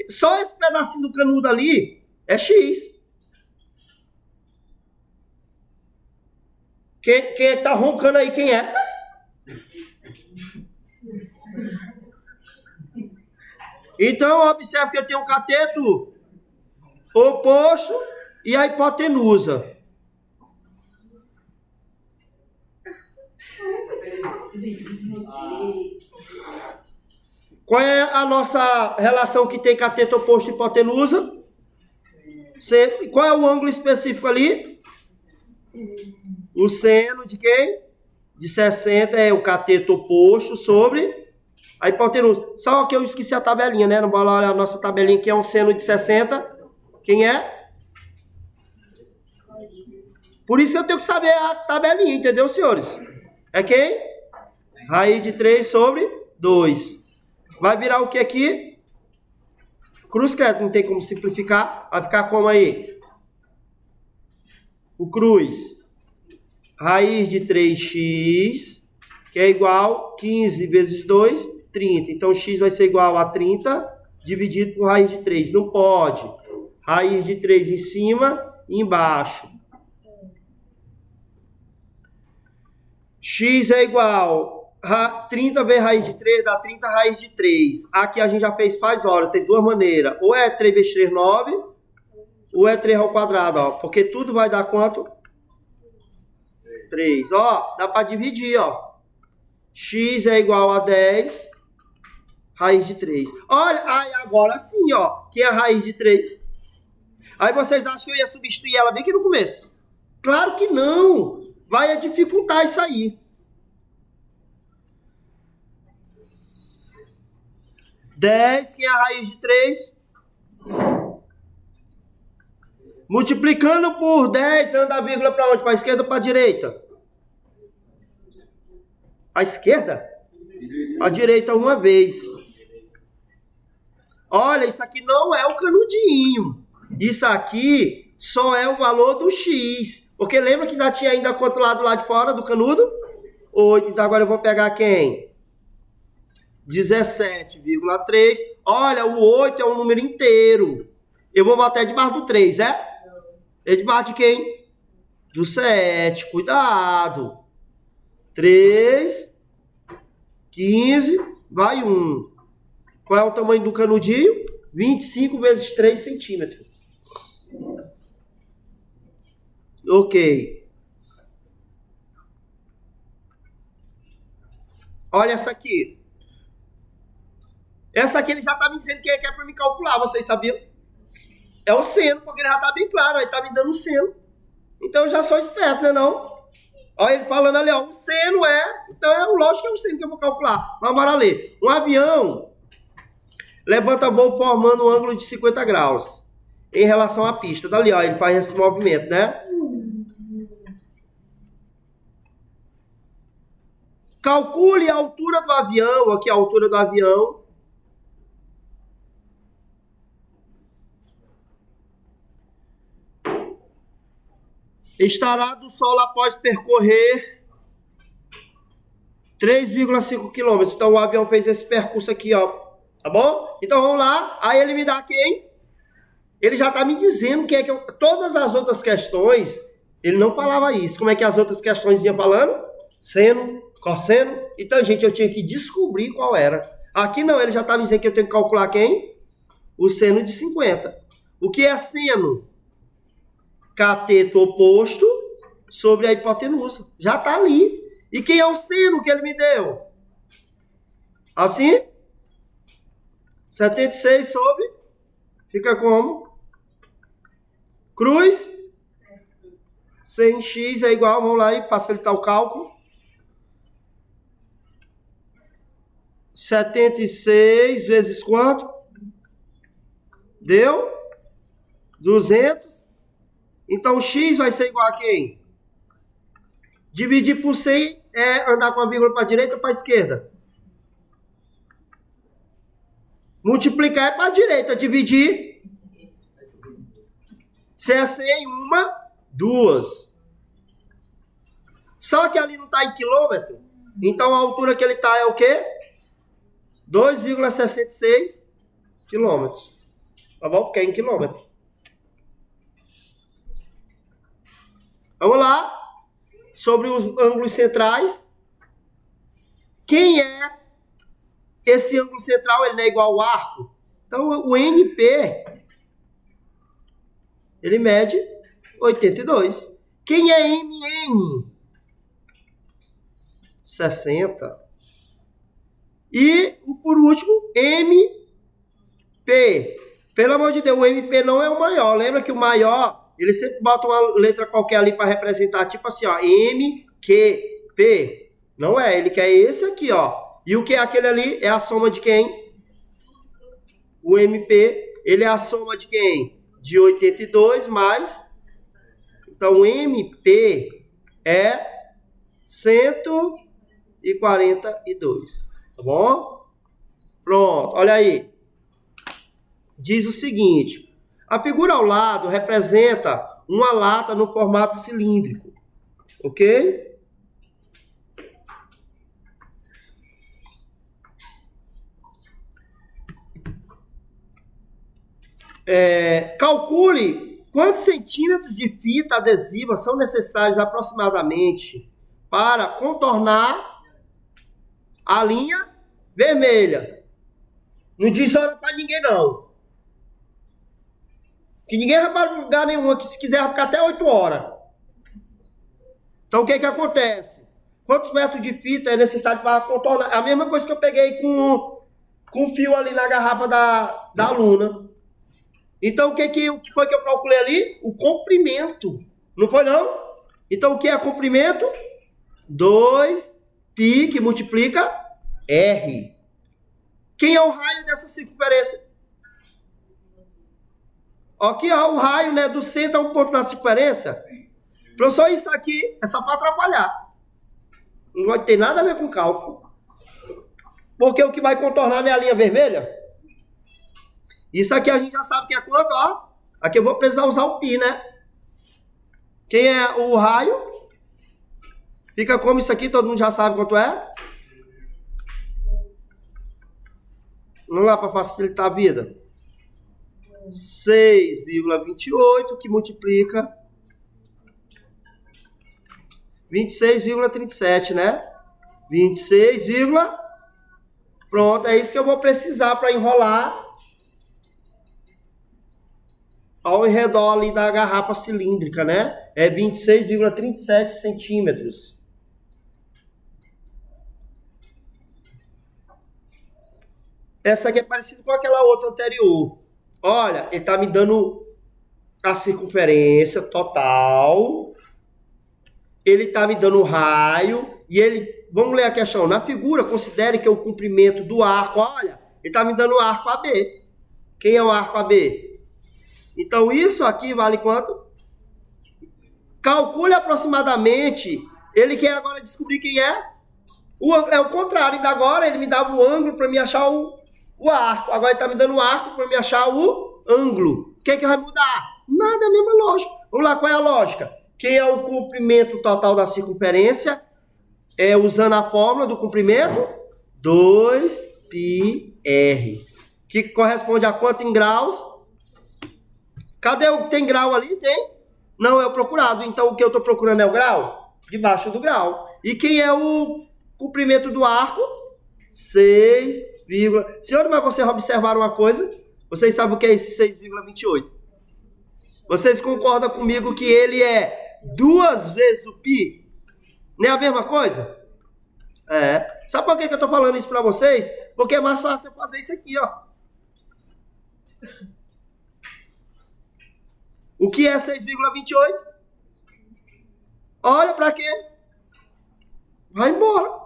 Só esse pedacinho do canudo ali é X. Quem tá roncando aí, quem é? Então, observe que eu tenho um cateto oposto e a hipotenusa. Qual é a nossa relação que tem cateto oposto e hipotenusa? E qual é o ângulo específico ali? O seno de quem? De 60 é o cateto oposto sobre a hipotenusa. Só que eu esqueci a tabelinha, né? Não vou olhar a nossa tabelinha que é um seno de 60. Quem é? Por isso eu tenho que saber a tabelinha, entendeu, senhores? É quem? Raiz de 3 sobre 2. Vai virar o que aqui? Cruz credo, não tem como simplificar. Vai ficar como aí? O cruz. Raiz de 3x, que é igual 15 vezes 2, 30. Então, x vai ser igual a 30, dividido por raiz de 3. Não pode. Raiz de 3 em cima e embaixo. X é igual a 30 vezes raiz de 3, dá 30 raiz de 3. Aqui a gente já faz hora, tem duas maneiras. Ou é 3 vezes 3, 9, ou é 3 ao quadrado, ó. Porque tudo vai dar quanto? 3. Ó, dá para dividir, ó. X é igual a 10, raiz de 3. Olha, aí agora sim, ó, que é a raiz de 3. Aí vocês acham que eu ia substituir ela bem aqui no começo? Claro que não. Vai dificultar isso aí. 10, que é a raiz de 3. Multiplicando por 10, anda a vírgula para onde? Para a esquerda ou para a direita? A esquerda? A direita uma vez. Olha, isso aqui não é o canudinho. Isso aqui só é o valor do X. Porque lembra que ainda tinha ainda quanto lado lá de fora do canudo? 8. Então agora eu vou pegar quem? 17,3. Olha, o 8 é um número inteiro. Eu vou botar debaixo do 3, é? É debaixo de quem? Do 7. Cuidado. 3, 15, vai 1. Qual é o tamanho do canudinho? 25 vezes 3 centímetros. Ok. Olha essa aqui. Essa aqui ele já tá me dizendo que é para me calcular, vocês sabiam? É o seno, porque ele já tá bem claro, ele tá me dando o seno. Então eu já sou esperto, né não? Olha ele falando ali, ó, o seno é... Então é lógico que é o seno que eu vou calcular. Mas bora ler. Um avião levanta voo formando um ângulo de 50 graus em relação à pista. Dali, ó, ele faz esse movimento, né? Calcule a altura do avião, aqui a altura do avião. Estará do solo após percorrer 3,5 quilômetros. Então o avião fez esse percurso aqui, ó. Tá bom? Então vamos lá. Aí ele me dá quem? Ele já tá me dizendo que é que eu... Todas as outras questões, ele não falava isso. Como é que as outras questões vinham falando? Seno, cosseno e tangente. Eu tinha que descobrir qual era. Aqui não, ele já tá me dizendo que eu tenho que calcular quem? O seno de 50. O que é seno? Cateto oposto sobre a hipotenusa. Já tá ali. E quem é o seno que ele me deu? Assim? 76 sobre. Fica como? Cruz. 100x é igual. Vamos lá e facilitar o cálculo. 76 vezes quanto? Deu? 200. Então, x vai ser igual a quem? Dividir por 100 é andar com a vírgula para a direita ou para a esquerda? Multiplicar é para a direita. Dividir. Se é 100, uma, duas. Só que ali não está em quilômetro. Então, a altura que ele está é o quê? 2,66 quilômetros. Tá bom? Porque é em quilômetro. Vamos lá. Sobre os ângulos centrais. Quem é esse ângulo central? Ele não é igual ao arco. Então, o NP, ele mede 82. Quem é MN? 60. E, por último, MP. Pelo amor de Deus, o MP não é o maior. Lembra que o maior... Ele sempre bota uma letra qualquer ali para representar, tipo assim, ó, M, Q, P. Não é, ele quer esse aqui, ó. E o que é aquele ali? É a soma de quem? O MP, ele é a soma de quem? De 82 mais... Então, o MP é 142. Tá bom? Pronto, olha aí. Diz o seguinte... A figura ao lado representa uma lata no formato cilíndrico, ok? Calcule quantos centímetros de fita adesiva são necessários aproximadamente para contornar a linha vermelha. Não diz hora para ninguém, não. Que ninguém vai para lugar nenhum aqui, se quiser ficar até 8 horas. Então, o que acontece? Quantos metros de fita é necessário para contornar? A mesma coisa que eu peguei com o fio ali na garrafa da aluna. Então, o que foi que eu calculei ali? O comprimento. Não foi, não? Então, o que é comprimento? 2π que multiplica R. Quem é o raio dessa circunferência? Aqui, ó, o raio, né, do centro a um ponto na circunferência. Professor, isso aqui é só para atrapalhar. Não vai ter nada a ver com cálculo. Porque o que vai contornar não é a linha vermelha? Isso aqui a gente já sabe que é quanto, ó. Aqui eu vou precisar usar o π, né? Quem é o raio? Fica como isso aqui, todo mundo já sabe quanto é? Vamos lá para facilitar a vida. 6,28 que multiplica 26,37, né? 26, pronto, é isso que eu vou precisar para enrolar ao redor ali da garrafa cilíndrica, né? É 26,37 centímetros. Essa aqui é parecida com aquela outra anterior. Olha, ele está me dando a circunferência total. Ele está me dando o raio. E ele... Vamos ler a questão. Na figura, considere que o comprimento do arco... Olha, ele está me dando o arco AB. Quem é o arco AB? Então, isso aqui vale quanto? Calcule aproximadamente. Ele quer agora descobrir quem é. É o contrário. Ainda agora, ele me dava o ângulo para me achar o arco. Agora ele está me dando o arco para me achar o ângulo. O que vai mudar? Nada, é a mesma lógica. Vamos lá, qual é a lógica? Quem é o comprimento total da circunferência usando a fórmula do comprimento, 2πr. Que corresponde a quanto em graus? Cadê o que tem grau ali? Tem? Não é o procurado. Então, o que eu estou procurando é o grau? Debaixo do grau. E quem é o comprimento do arco? 6, senhor, mas vocês observaram uma coisa? Vocês sabem o que é esse 6,28? Vocês concordam comigo que ele é 2 vezes o π? Não é a mesma coisa? É. Sabe por que eu estou falando isso para vocês? Porque é mais fácil eu fazer isso aqui, ó. O que é 6,28? Olha para quê? Vai embora.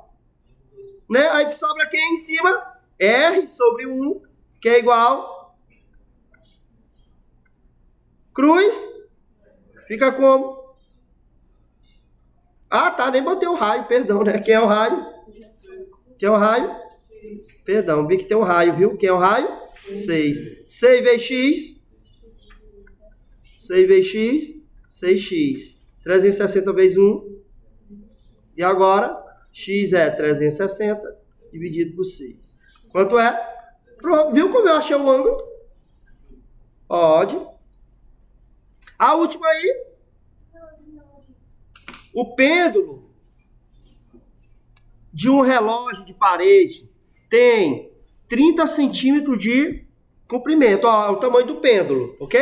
Né? Aí sobra aqui em cima? R sobre 1, que é igual. Cruz. Fica como? Ah, tá, nem botei o raio, perdão, né? Quem é o raio? Quem é o raio? Perdão, vi que tem um raio, viu? Quem é o raio? 6. 6 vezes x. 6 vezes x. 6x. 360 vezes 1. E agora, x é 360 dividido por 6. Quanto é? Pronto, viu como eu achei o ângulo? Pode. A última aí. O pêndulo de um relógio de parede tem 30 centímetros de comprimento. Ó, é o tamanho do pêndulo, ok?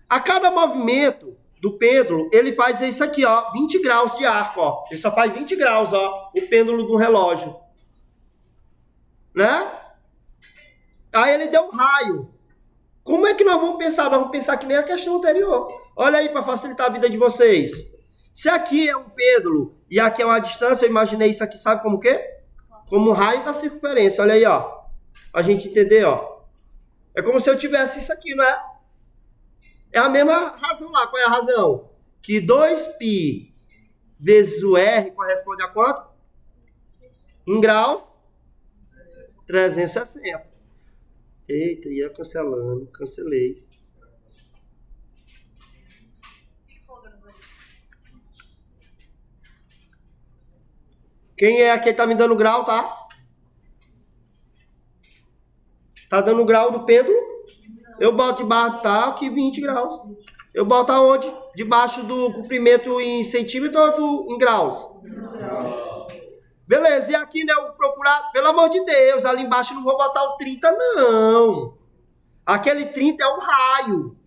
A cada movimento do pêndulo, ele faz isso aqui, ó, 20 graus de arco, ó. Ele só faz 20 graus, ó, o pêndulo do relógio. Né? Aí ele deu um raio. Como é que nós vamos pensar? Nós vamos pensar que nem a questão anterior. Olha aí para facilitar a vida de vocês. Se aqui é um pêndulo e aqui é uma distância, eu imaginei isso aqui, sabe como o quê? Como um raio da circunferência. Olha aí, ó. A gente entender, ó. É como se eu tivesse isso aqui, não é? É a mesma razão lá. Qual é a razão? Que 2π vezes o R corresponde a quanto? Em graus? 360. Eita, ia cancelando. Cancelei. Quem é aqui que tá me dando grau, tá? Tá dando grau do pêndulo? Eu boto debaixo, tá aqui 20 graus. Eu boto aonde? Debaixo do comprimento em centímetro ou em graus? Beleza, e aqui, né, o procurado, pelo amor de Deus, ali embaixo não vou botar o 30, não. Aquele 30 é um raio.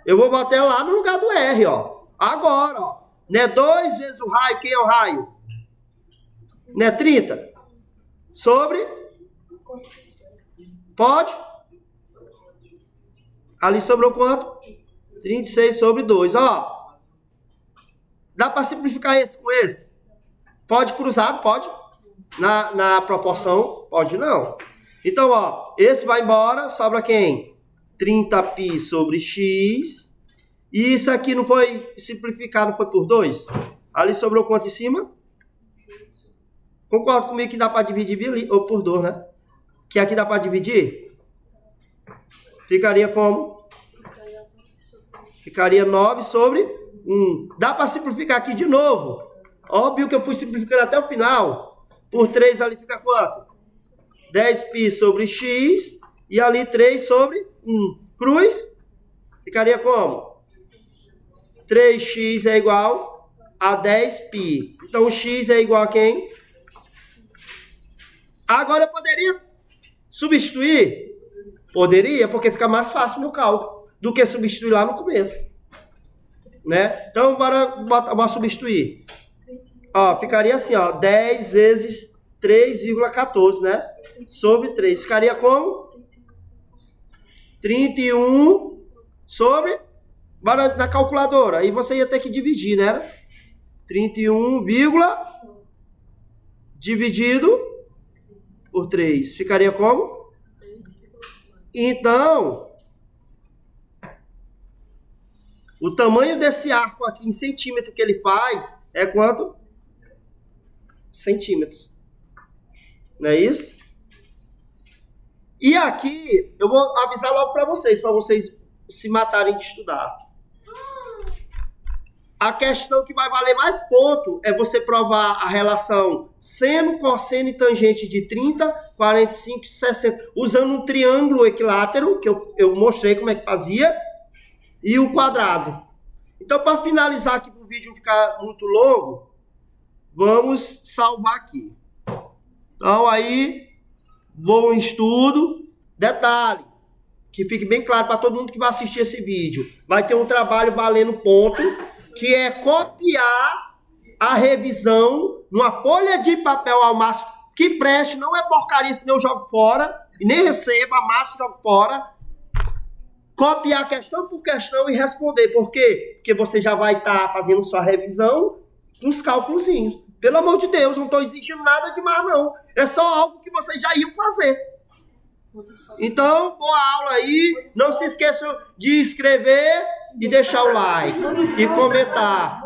Eu vou botar lá no lugar do R, ó. Agora, ó. Né, 2 vezes o raio, quem é o raio? Né, 30? Sobre? Pode? Ali sobrou quanto? 36 sobre 2, ó. Dá para simplificar esse com esse? Pode cruzado? Pode. Na proporção? Pode não. Então, ó, esse vai embora, sobra quem? 30π sobre x. E isso aqui não foi simplificado, não foi por 2? Ali sobrou quanto em cima? Concorda comigo que dá para dividir ou por 2, né? Que aqui dá para dividir? Ficaria como? Ficaria 9 sobre 1. Dá para simplificar aqui de novo. Óbvio que eu fui simplificando até o final. Por 3 ali fica quanto? 10π sobre x. E ali 3 sobre 1. Cruz. Ficaria como? 3x é igual a 10π. Então o x é igual a quem? Agora eu poderia substituir? Poderia, porque fica mais fácil no cálculo do que substituir lá no começo. Né? Então, bora substituir. Ó, ficaria assim, ó, 10 vezes 3,14, né? Sobre 3. Ficaria como? 31 sobre... Bora na calculadora. Aí você ia ter que dividir, né? 31, dividido por 3. Ficaria como? Então, o tamanho desse arco aqui em centímetro que ele faz é quanto? Centímetros. Não é isso? E aqui, eu vou avisar logo para vocês se matarem de estudar. A questão que vai valer mais ponto é você provar a relação seno, cosseno e tangente de 30, 45 e 60, usando um triângulo equilátero, que eu mostrei como é que fazia, e o quadrado. Então, para finalizar aqui, para o vídeo não ficar muito longo, vamos salvar aqui. Então, aí, bom estudo. Detalhe, que fique bem claro para todo mundo que vai assistir esse vídeo. Vai ter um trabalho valendo ponto, que é copiar a revisão numa folha de papel ao máximo que preste, não é porcaria, senão eu jogo fora, e nem recebo, amassa e jogo fora. Copiar questão por questão e responder. Por quê? Porque você já vai estar fazendo sua revisão com os cálculozinhos. Pelo amor de Deus, não estou exigindo nada demais, não. É só algo que vocês já iam fazer. Então, boa aula aí. Não se esqueçam de inscrever e deixar o like. E comentar.